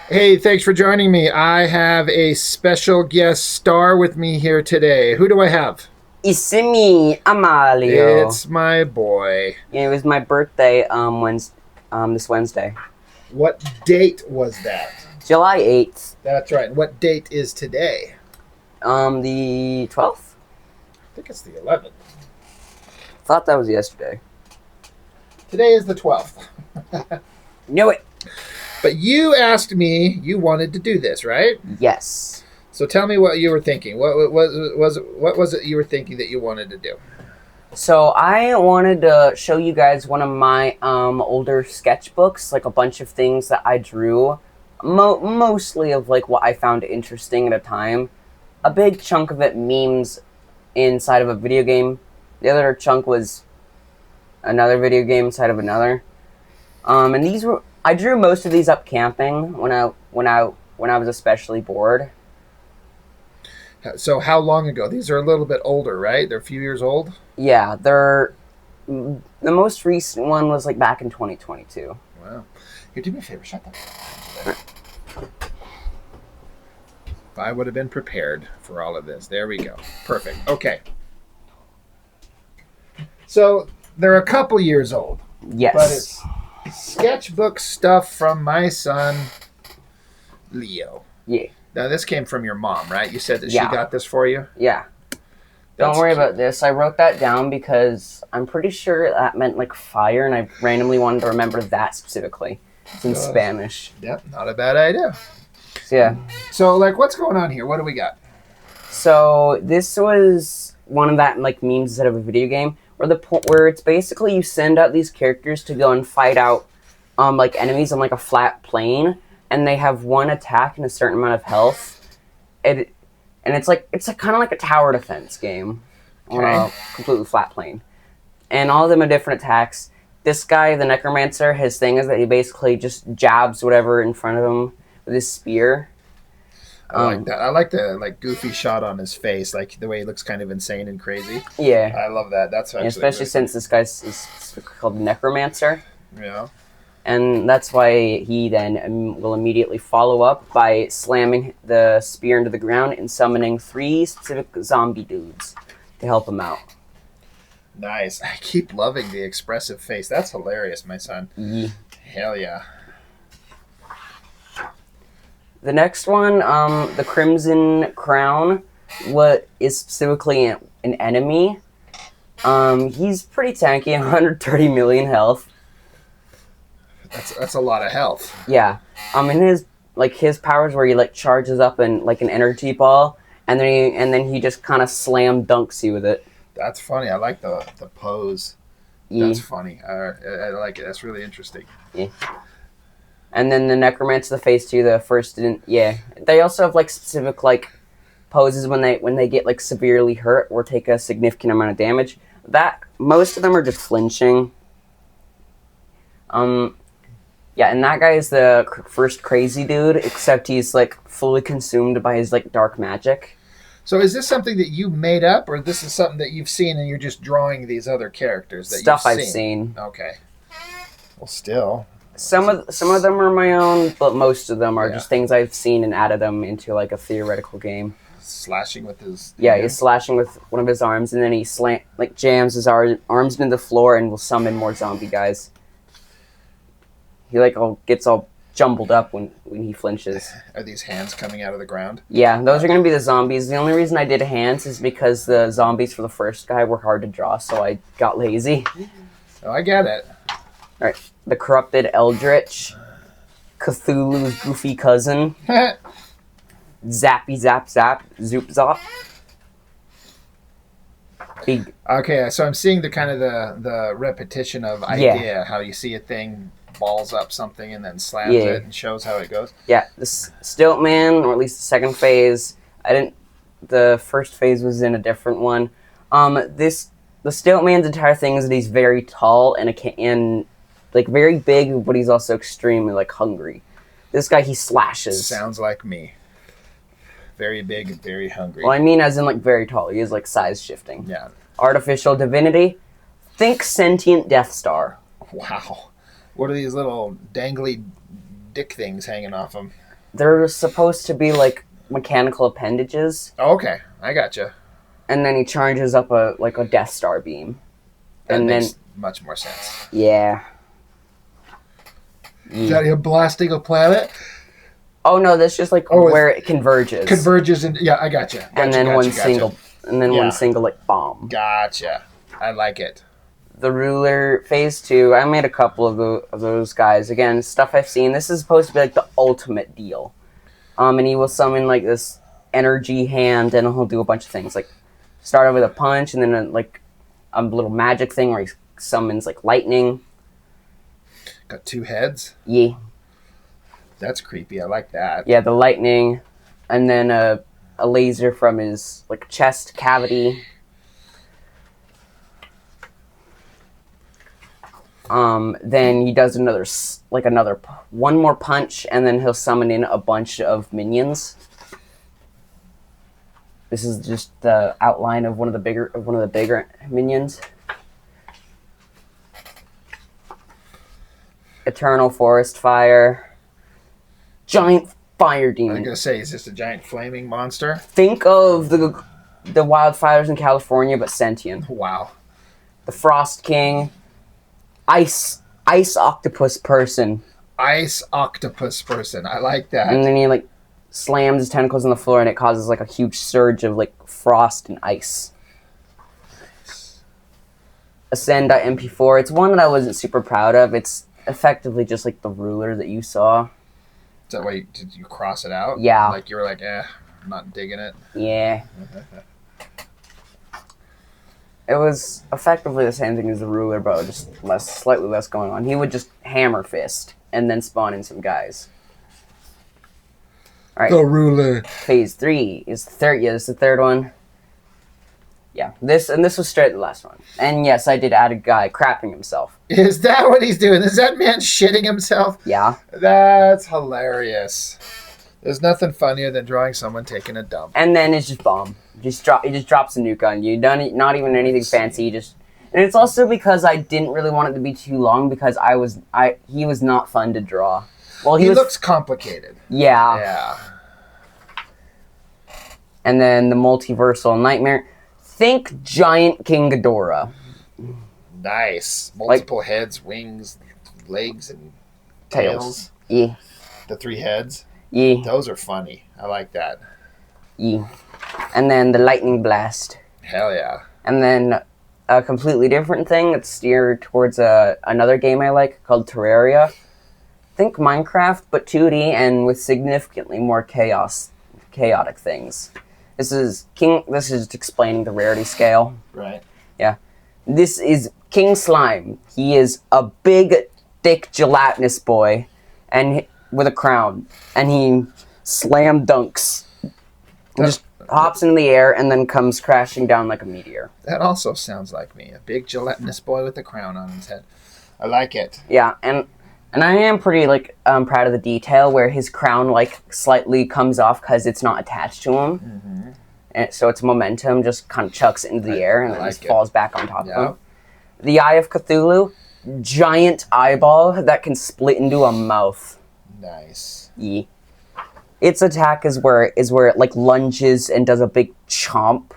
Hey, thanks for joining me. I have a special guest star with me here today. Who do I have? It's me, Amalio. It's my boy. It was my birthday this Wednesday. What date was that? July 8th. That's right. What date is today? The 12th? I think it's the 11th. Thought that was yesterday. Today is the 12th. Knew it. But you asked me you wanted to do this, right? Yes. So tell me what you were thinking. What was it you were thinking that you wanted to do? So I wanted to show you guys one of my older sketchbooks, like a bunch of things that I drew, mostly of like what I found interesting at a time. A big chunk of it memes inside of a video game. The other chunk was another video game inside of another. And these were I drew most of these up camping when I was especially bored. So how long ago? These are a little bit older, right? They're a few years old? Yeah, the most recent one was like back in 2022. Wow. Here, do me a favor. Shut that. If I would have been prepared for all of this. There we go. Perfect. Okay. So they're a couple years old. Yes. But it's sketchbook stuff from my son, Leo. Yeah. Now, this came from your mom, right? You said that Yeah. she got this for you? Yeah. Don't worry about this. I wrote that down because I'm pretty sure that meant like fire, and I randomly wanted to remember that specifically. It's in Spanish. Yep, not a bad idea. So, yeah. So, like, what's going on here? What do we got? So this was one of that like memes instead of a video game, where it's basically you send out these characters to go and fight out like enemies on like a flat plane, and they have one attack and a certain amount of health. And it's like kind of like a tower defense game on a completely flat plane, and all of them are different attacks. This guy, the Necromancer, his thing is that he basically just jabs whatever in front of him with his spear. I like that. I like the goofy shot on his face, like the way he looks kind of insane and crazy. Yeah, I love that. That's actually especially since this guy is called Necromancer. Yeah. And that's why he then will immediately follow up by slamming the spear into the ground and summoning 3 specific zombie dudes to help him out. Nice. I keep loving the expressive face. That's hilarious, my son. Yeah. Hell yeah. The next one, the Crimson Crown, what is specifically an enemy. He's pretty tanky, 130 million health. That's a lot of health. Yeah. And his powers where he like charges up in like an energy ball, and then he just kind of slam dunks you with it. That's funny. I like the pose. Yeah. That's funny. I like it. That's really interesting. Yeah. And then the Necromancer, the phase 2, the first didn't. Yeah. They also have like specific like poses when they get like severely hurt or take a significant amount of damage. That most of them are just flinching. Yeah, and that guy is the first crazy dude, except he's like fully consumed by his like dark magic. So is this something that you made up, or this is something that you've seen and you're just drawing these other characters that Stuff you've I've seen. Okay. Well, still. Some of them are my own, but most of them are just things I've seen and added them into like a theoretical game. Slashing with his... Yeah, he's slashing with one of his arms, and then he jams his arms into the floor and will summon more zombie guys. He gets all jumbled up when he flinches. Are these hands coming out of the ground? Yeah, those are going to be the zombies. The only reason I did hands is because the zombies for the first guy were hard to draw, so I got lazy. Oh, I get it. Alright, the Corrupted Eldritch. Cthulhu's goofy cousin. Zappy Zap Zap. Zoop Zop. Big. Okay, so I'm seeing the kind of the repetition of idea, how you see a thing, balls up something, and then slams it and shows how it goes. Yeah, the Stiltman, or at least the second phase. The first phase was in a different one. The Stiltman's entire thing is that he's very tall and like very big, but he's also extremely like hungry. This guy, he slashes. Sounds like me. Very big and very hungry. Well, I mean as in like very tall. He is like size shifting. Yeah. Artificial divinity. Think sentient Death Star. Wow. What are these little dangly dick things hanging off him? they're supposed to be like mechanical appendages. Oh, okay, I gotcha. And then he charges up a Death Star beam. That and makes then much more sense. Yeah. Is that him blasting a planet? Oh no, that's just like where it converges. Converges and yeah, I gotcha. And then one single like bomb. Gotcha. I like it. The Ruler Phase 2. I made a couple of those guys. Again, stuff I've seen. This is supposed to be like the ultimate deal. And he will summon like this energy hand, and he'll do a bunch of things. Like start out with a punch, and then a little magic thing where he summons like lightning. Got 2 heads? Yeah. That's creepy. I like that. Yeah, the lightning, and then a laser from his like chest cavity. Then he does one more punch, and then he'll summon in a bunch of minions. This is just the outline of one of the bigger minions. Eternal Forest Fire. Giant fire demon. I'm gonna say, is this a giant flaming monster? Think of the wildfires in California, but sentient. Wow. The Frost King. Ice octopus person. Ice octopus person. I like that. And then he like slams his tentacles on the floor, and it causes like a huge surge of like frost and ice. Ascend.mp4. It's one that I wasn't super proud of. It's effectively just like the Ruler that you saw. Is that why did you cross it out? Yeah. Like you were like, I'm not digging it. Yeah. It was effectively the same thing as the Ruler, but just slightly less going on. He would just hammer fist and then spawn in some guys. All right. The Ruler. Phase 3 is the third. Yeah, this is the third one. Yeah, this was straight the last one. And yes, I did add a guy crapping himself. Is that what he's doing? Is that man shitting himself? Yeah. That's hilarious. There's nothing funnier than drawing someone taking a dump. And then it's just bomb. He just drops a nuke on you. Not even anything fancy. And it's also because I didn't really want it to be too long because he was not fun to draw. Well, he looks complicated. Yeah. Yeah. And then the multiversal nightmare. Think giant King Ghidorah. Nice. Multiple heads, wings, legs, and tails. Yeah. The 3 heads. Yeah. Those are funny. I like that. Yeah. And then the lightning blast. Hell yeah. And then a completely different thing that's steered towards another game I like called Terraria. Think Minecraft, but 2D and with significantly more chaotic things. This is just explaining the rarity scale. Right. Yeah. This is King Slime. He is a big, thick, gelatinous boy, and with a crown, and he slam dunks. And just hops into the air and then comes crashing down like a meteor. That also sounds like me. A big gelatinous boy with a crown on his head. I like it. Yeah, and I am pretty proud of the detail where his crown slightly comes off because it's not attached to him. Mm-hmm. And so its momentum just kind of chucks it into the air and then just falls back on top of him. The Eye of Cthulhu, giant eyeball that can split into a mouth. Nice. Yeah. Its attack is where it like lunges and does a big chomp.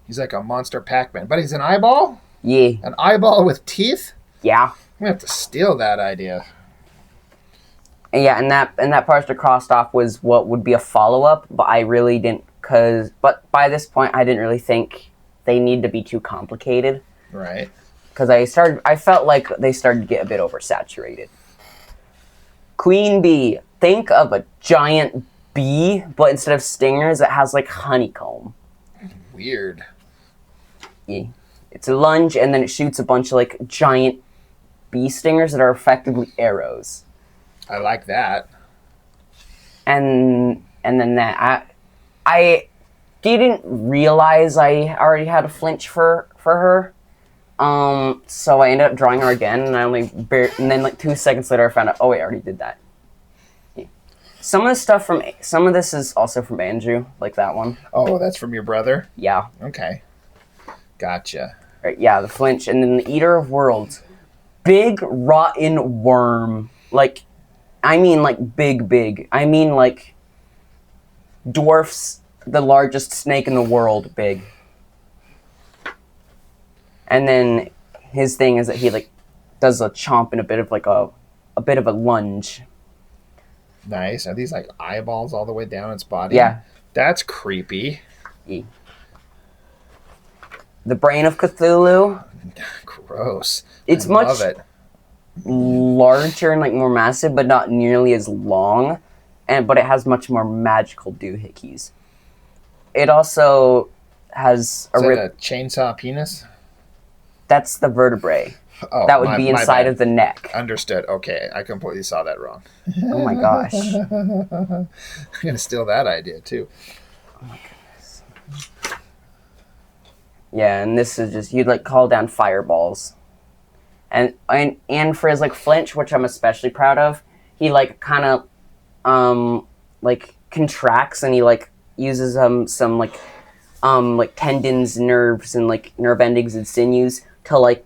He's like a monster Pac-Man, but he's an eyeball? Yeah. An eyeball with teeth? Yeah. I'm gonna have to steal that idea. And yeah, and that partially crossed off was what would be a follow-up, but I really didn't but by this point I didn't really think they need to be too complicated. Right. Because I felt like they started to get a bit oversaturated. Queen Bee. Think of a giant bee, but instead of stingers, it has like honeycomb. Weird. Yeah. It's a lunge, and then it shoots a bunch of like giant bee stingers that are effectively arrows. I like that. And then that I didn't realize I already had a flinch for her. So I ended up drawing her again, and and then like 2 seconds later I found out, oh wait, I already did that. Yeah. Some of this is also from Andrew, like that one. Oh, that's from your brother? Yeah. Okay. Gotcha. Right, yeah, the flinch, and then the Eater of Worlds. Big rotten worm. Like I mean like big. I mean like dwarfs the largest snake in the world big. And then his thing is that he like does a chomp and a bit of a lunge. Nice. Are these like eyeballs all the way down its body? Yeah. That's creepy. The brain of Cthulhu. Gross. It's love it. Larger and like more massive, but not nearly as long. But it has much more magical doohickeys. It also has a chainsaw penis? That's the vertebrae. Oh, that would be inside of the neck. Understood. Okay, I completely saw that wrong. Oh my gosh. I'm going to steal that idea too. Oh my goodness. Yeah, and this is just, you'd like call down fireballs. And for his like flinch, which I'm especially proud of, he like kind of like contracts and he like uses some like tendons, nerves, and like nerve endings and sinews to like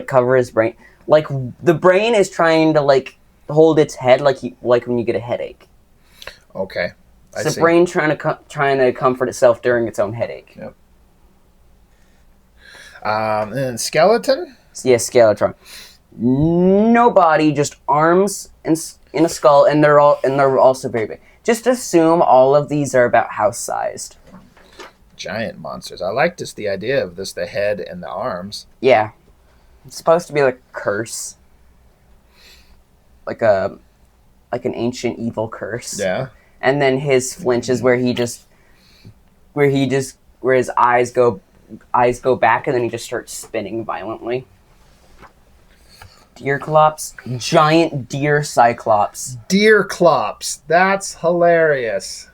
cover his brain. Like the brain is trying to like hold its head like when you get a headache. Okay. It's the brain trying to comfort itself during its own headache. Yep. And then skeleton? Yeah, Skeletron. No body, just arms in a skull, and they're also very big. Just assume all of these are about house sized. Giant monsters. I like just the idea of the head and the arms. Yeah. It's supposed to be like a curse. Like an ancient evil curse. Yeah. And then his flinch is where his eyes go back and then he just starts spinning violently. Deerclops, giant deer cyclops. Deerclops. That's hilarious.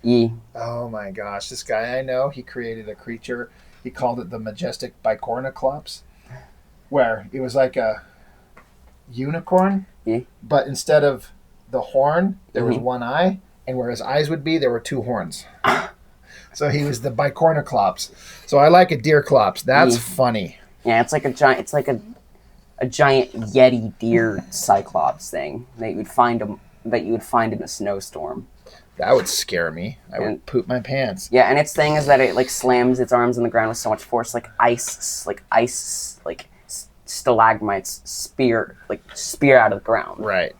Yeah. Oh my gosh, this guy I know, he created a creature. He called it the majestic bicornuclops, where it was like a unicorn, but instead of the horn, there was one eye, and where his eyes would be, there were two horns. So he was the bicornuclops. So I like a deerclops. That's funny. Yeah, it's like a giant Yeti deer cyclops thing that you would find in a snowstorm. That would scare me. I would poop my pants. Yeah, and its thing is that it like slams its arms on the ground with so much force, like ice stalagmites spear out of the ground. Right.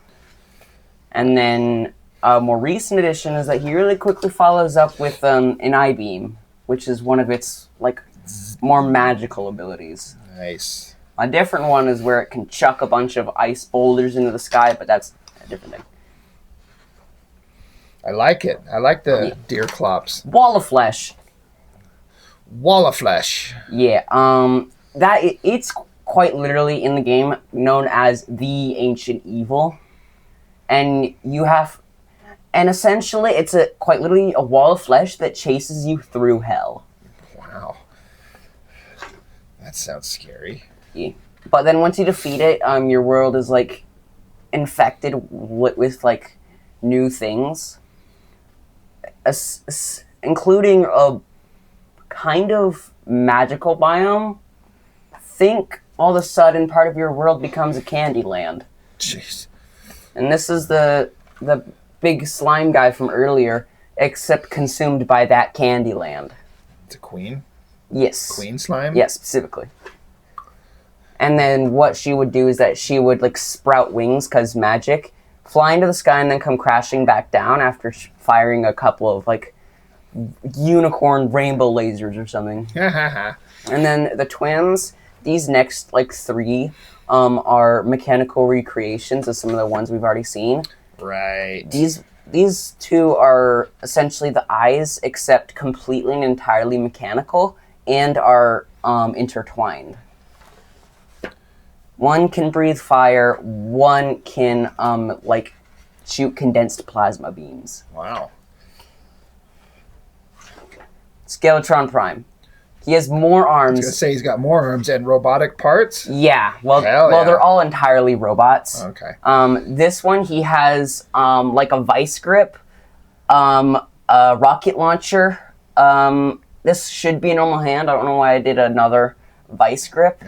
And then a more recent addition is that he really quickly follows up with an I-beam, which is one of its like more magical abilities. Nice. A different one is where it can chuck a bunch of ice boulders into the sky, but that's a different thing. I like it. I like the deerclops. Wall of flesh. Wall of flesh. Yeah. It's quite literally in the game known as the ancient evil, and essentially it's quite literally a wall of flesh that chases you through hell. Wow. That sounds scary. Yeah. But then once you defeat it, your world is like infected with like new things. Including a kind of magical biome. Think all of a sudden part of your world becomes a candy land. Jeez. And this is the big slime guy from earlier, except consumed by that candy land. It's a queen? Yes. Queen slime? Yes, specifically. And then what she would do is that she would like sprout wings, because magic, fly into the sky and then come crashing back down after firing a couple of like unicorn rainbow lasers or something. And then the twins, these next like three are mechanical recreations of some of the ones we've already seen. Right. These two are essentially the eyes, except completely and entirely mechanical, and are intertwined. One can breathe fire, one can like shoot condensed plasma beams. Wow. Skeletron Prime. He has more arms. I was going to say he's got more arms and robotic parts? Yeah. Well, they're all entirely robots. Okay. This one, he has like a vice grip, a rocket launcher. This should be a normal hand. I don't know why I did another vice grip.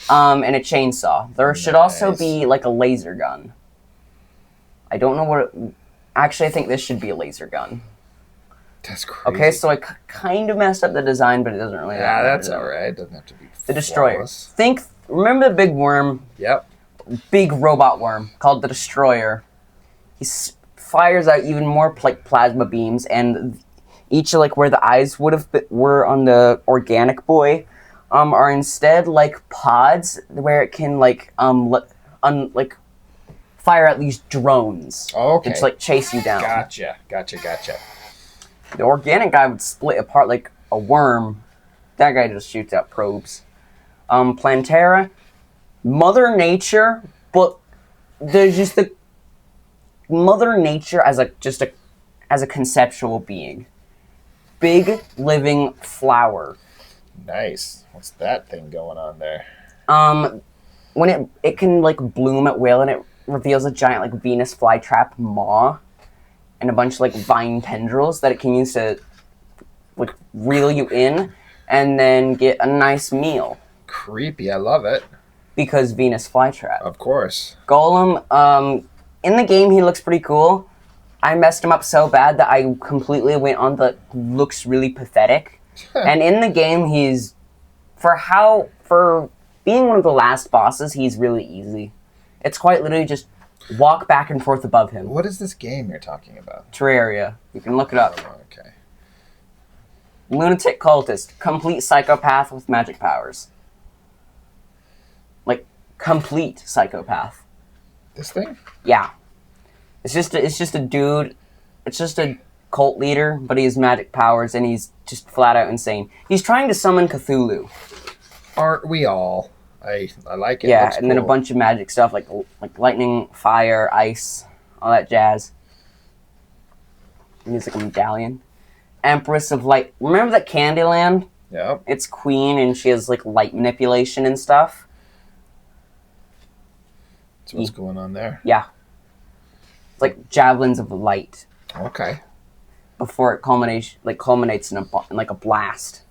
And a chainsaw. There should also be like a laser gun. I don't know what. Actually, I think this should be a laser gun. That's crazy. Okay, so I kind of messed up the design, but it doesn't really matter. Yeah, that's all right. It doesn't have to be The Destroyer. flawless. Remember the big worm? Yep. Big robot worm called the Destroyer. He fires out even more like plasma beams, and each like where the eyes were on the organic boy, are instead like pods where it can like like fire out these drones. Okay. Which like chase you down. Gotcha. The organic guy would split apart like a worm. That guy just shoots out probes. Plantera, Mother Nature, but there's just the Mother Nature as a conceptual being. Big living flower. Nice. What's that thing going on there? When it can like bloom at will, and it reveals a giant like Venus flytrap maw and a bunch of like vine tendrils that it can use to like reel you in and then get a nice meal. Creepy. I love it. Because Venus flytrap. Of course. Golem, in the game he looks pretty cool. I messed him up so bad that I completely went on the looks really pathetic. And in the game he's for being one of the last bosses, he's really easy. It's quite literally just walk back and forth above him. What is this game you're talking about? Terraria. You can look it up. Oh, okay. Lunatic cultist. Complete psychopath with magic powers. Like, complete psychopath. This thing? Yeah. It's just a dude. It's just a cult leader, but he has magic powers and he's just flat out insane. He's trying to summon Cthulhu. Aren't we all? I like it. Yeah, Looks and then a cool. bunch of magic stuff like lightning, fire, ice, all that jazz. And he's like a medallion. Empress of Light. Remember that Candyland? Yep. It's queen and she has like light manipulation and stuff. So what's going on there? Yeah. It's like javelins of light Okay. before it culminates in a blast.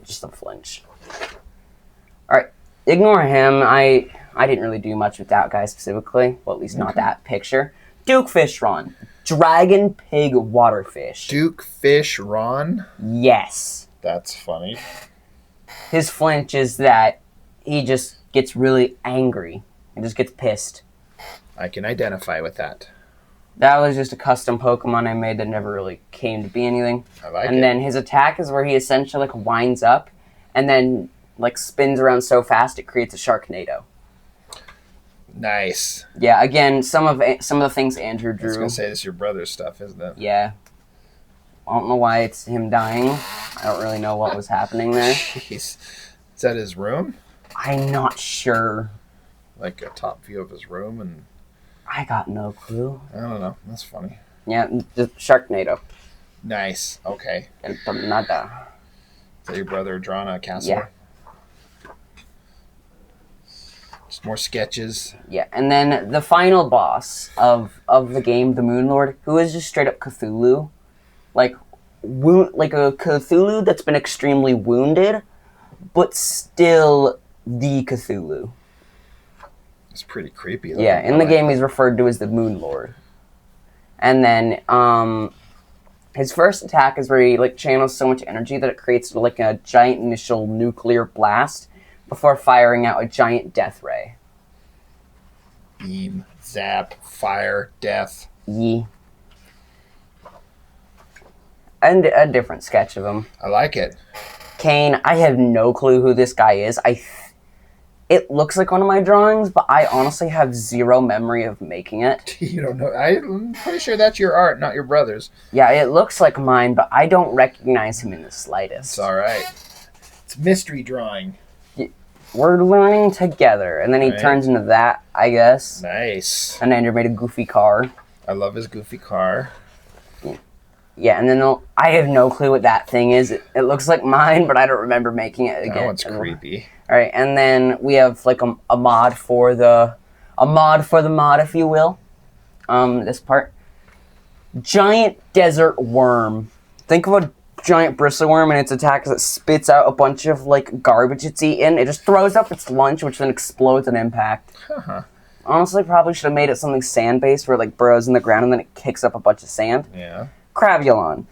Just a flinch. Alright, ignore him. I didn't really do much with that guy specifically. Well, at least not that picture. Duke Fishron. Dragon Pig Waterfish. Duke Fish Ron? Yes. That's funny. His flinch is that he just gets really angry. He just gets pissed. I can identify with that. That was just a custom Pokemon I made that never really came to be anything. I like it. And then his attack is where he essentially like winds up and then like spins around so fast it creates a Sharknado. Nice. Yeah, again, some of the things Andrew I was drew. going to say, this is your brother's stuff, isn't it? Yeah. I don't know why it's him dying. I don't really know what was happening there. Jeez. Is that his room? I'm not sure. Like a top view of his room? And I got no clue. I don't know. That's funny. Yeah, the Sharknado. Nice. Okay. El Tornado. Is that your brother drawing a castle? Yeah. Just more sketches. Yeah, and then the final boss of the game, the Moon Lord, who is just straight up Cthulhu. Like a Cthulhu that's been extremely wounded, but still the Cthulhu. It's pretty creepy. Yeah, in the game he's referred to as the Moon Lord. And then his first attack is where he like channels so much energy that it creates like a giant initial nuclear blast before firing out a giant death ray. Beam, zap, fire, death. Yee. And a different sketch of him. I like it. Kane, I have no clue who this guy is. It looks like one of my drawings, but I honestly have zero memory of making it. You don't know. I'm pretty sure that's your art, not your brother's. Yeah, it looks like mine, but I don't recognize him in the slightest. It's all right. It's mystery drawing. We're learning together. And then he Right. turns into that, I guess. Nice. And Andrew made a goofy car. I love his goofy car. Yeah, and then I have no clue what that thing is. It looks like mine, but I don't remember making it again. That one's creepy. All right, and then we have like a mod for the mod, if you will. This part, giant desert worm. Think of a giant bristle worm, and its attack is it spits out a bunch of like garbage it's eaten. It just throws up its lunch, which then explodes on impact. Uh-huh. Honestly, probably should have made it something sand-based where it, like, burrows in the ground and then it kicks up a bunch of sand. Yeah. Crabulon.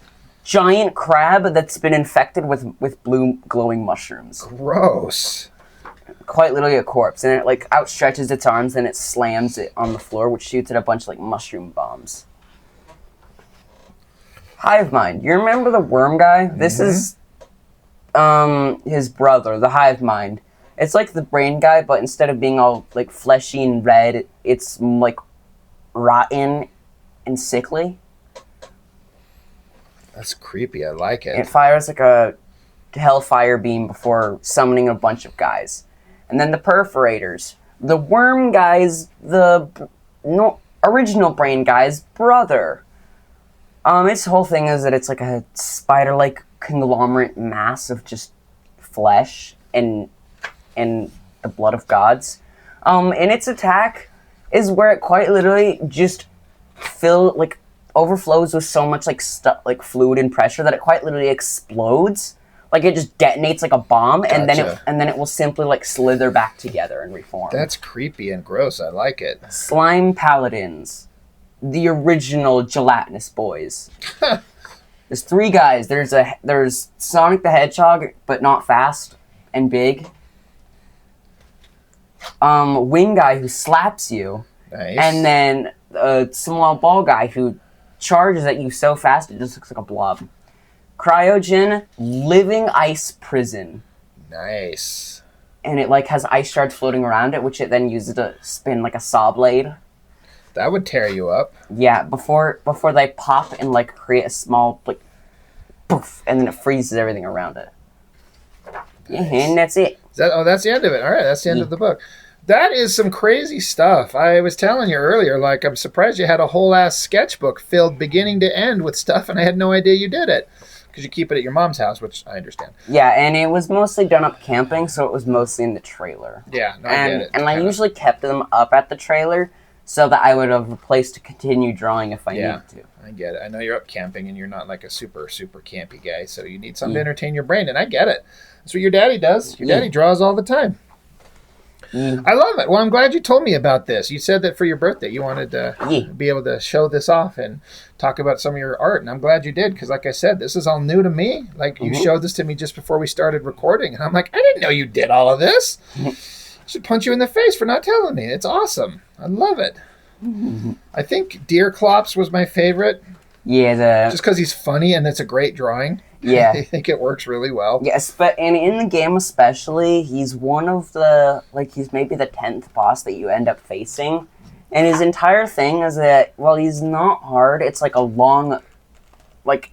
Giant crab that's been infected with blue glowing mushrooms. Gross. Quite literally a corpse. And it, like, outstretches its arms and it slams it on the floor, which shoots at a bunch of, like, mushroom bombs. Hive Mind. You remember the worm guy? This is his brother, the Hive Mind. It's like the brain guy, but instead of being all, like, fleshy and red, it's, like, rotten and sickly. That's creepy. I like it. It fires, like, a hellfire beam before summoning a bunch of guys. And then the Perforators. The worm guy's original brain guy's brother. Its whole thing is that it's like a spider-like conglomerate mass of just flesh and the blood of gods. And its attack is where it quite literally just overflows with so much like fluid and pressure that it quite literally explodes. Like it just detonates like a bomb, Gotcha. and then it will simply like slither back together and reform. That's creepy and gross. I like it. Slime Paladins, the original gelatinous boys. There's 3 guys. There's Sonic the Hedgehog, but not fast and big. Wing guy who slaps you, Nice. and then a small ball guy who charges at you so fast it just looks like a blob. Cryogen, living ice prison. Nice. And it like has ice shards floating around it, which it then uses to spin like a saw blade. That would tear you up. Yeah, before they pop and like create a small like poof, and then it freezes everything around it. Nice. And that's it. That's the end of it. All right, that's the end of the book. That is some crazy stuff. I was telling you earlier, like, I'm surprised you had a whole ass sketchbook filled beginning to end with stuff, and I had no idea you did it. Because you keep it at your mom's house, which I understand. Yeah, and it was mostly done up camping, so it was mostly in the trailer. Yeah, no, I get it. And I usually kept them up at the trailer so that I would have a place to continue drawing if I needed to. I get it. I know you're up camping and you're not like a super, super campy guy, so you need something to entertain your brain, and I get it. That's what your daddy does. Your daddy draws all the time. I love it. Well, I'm glad you told me about this. You said that for your birthday you wanted to be able to show this off and talk about some of your art, and I'm glad you did, because like I said, this is all new to me. Like, you showed this to me just before we started recording, and I'm like, I didn't know you did all of this. I should punch you in the face for not telling me. It's awesome. I love it. I think Deer Clops was my favorite. Yeah, just because he's funny and it's a great drawing. Yeah. I think it works really well. Yes, but and in the game especially, he's one of the, like, he's maybe the 10th boss that you end up facing. And his entire thing is that, well, he's not hard. It's like a long, like,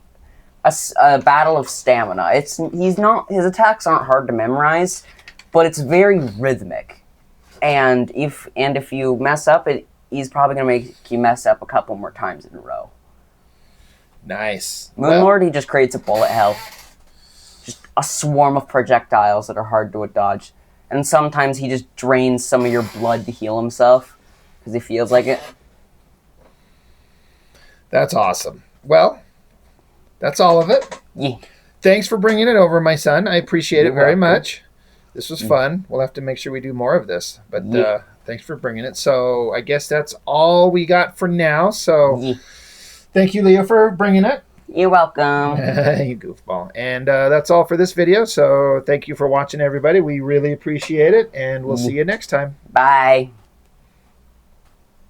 a battle of stamina. His attacks aren't hard to memorize, but it's very rhythmic. And if you mess up, he's probably going to make you mess up a couple more times in a row. Nice. Moonlord, he just creates a bullet hell. Just a swarm of projectiles that are hard to dodge. And sometimes he just drains some of your blood to heal himself, because he feels like it. That's awesome. Well, that's all of it. Yeah. Thanks for bringing it over, my son. I appreciate it very welcome. much. This was fun. We'll have to make sure we do more of this. But thanks for bringing it. So I guess that's all we got for now. So thank you, Leo, for bringing it. You're welcome. You goofball. And that's all for this video. So thank you for watching, everybody. We really appreciate it. And we'll see you next time. Bye.